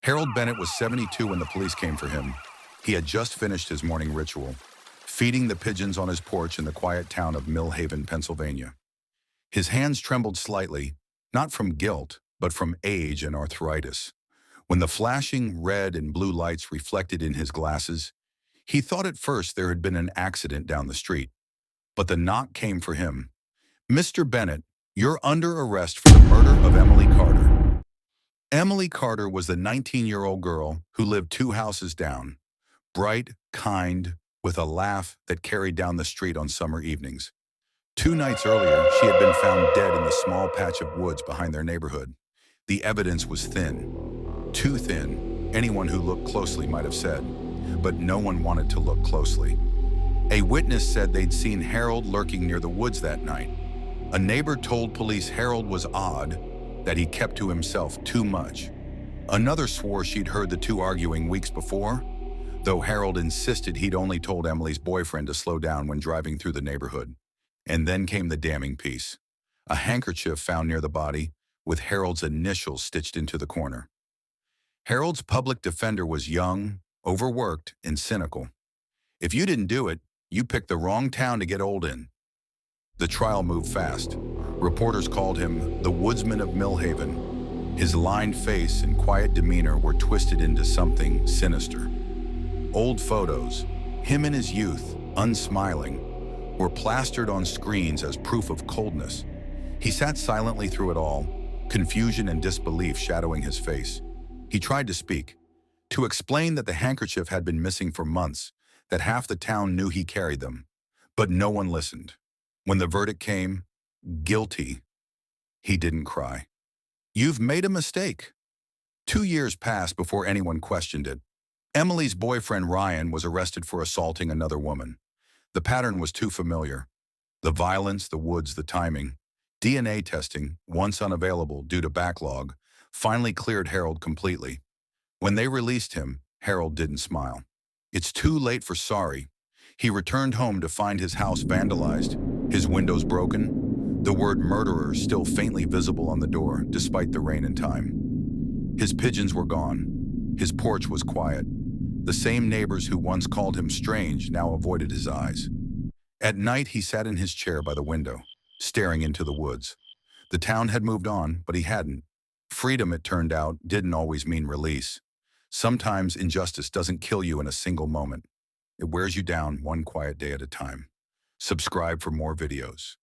Harold Bennett was 72 when the police came for him. He had just finished his morning ritual, feeding the pigeons on his porch in the quiet town of Millhaven, Pennsylvania. His hands trembled slightly, not from guilt, but from age and arthritis. When the flashing red and blue lights reflected in his glasses, he thought at first there had been an accident down the street. But the knock came for him. "Mr. Bennett, you're under arrest for the murder of Emily Carter." Emily Carter was the 19-year-old girl who lived 2 houses down, bright, kind, with a laugh that carried down the street on summer evenings. 2 nights earlier, she had been found dead in the small patch of woods behind their neighborhood. The evidence was thin. Too thin, anyone who looked closely might have said, but no one wanted to look closely. A witness said they'd seen Harold lurking near the woods that night. A neighbor told police Harold was odd, that he kept to himself too much. Another swore she'd heard the two arguing weeks before, though Harold insisted he'd only told Emily's boyfriend to slow down when driving through the neighborhood. And then came the damning piece: a handkerchief found near the body with Harold's initials stitched into the corner. Harold's public defender was young, overworked, and cynical. "If you didn't do it, you picked the wrong town to get old in." The trial moved fast. Reporters called him the Woodsman of Millhaven. His lined face and quiet demeanor were twisted into something sinister. Old photos, him in his youth, unsmiling, were plastered on screens as proof of coldness. He sat silently through it all, confusion and disbelief shadowing his face. He tried to speak, to explain that the handkerchief had been missing for months, that half the town knew he carried them, but no one listened. When the verdict came, guilty, he didn't cry. "You've made a mistake." 2 years passed before anyone questioned it. Emily's boyfriend Ryan was arrested for assaulting another woman. The pattern was too familiar. The violence, the woods, the timing. DNA testing, once unavailable due to backlog, finally cleared Harold completely. When they released him, Harold didn't smile. It's too late for sorry. He returned home to find his house vandalized, his windows broken, the word murderer still faintly visible on the door despite the rain and time. His pigeons were gone. His porch was quiet. The same neighbors who once called him strange now avoided his eyes. At night, he sat in his chair by the window, staring into the woods. The town had moved on, but he hadn't. Freedom, it turned out, didn't always mean release. Sometimes injustice doesn't kill you in a single moment. It wears you down one quiet day at a time. Subscribe for more videos.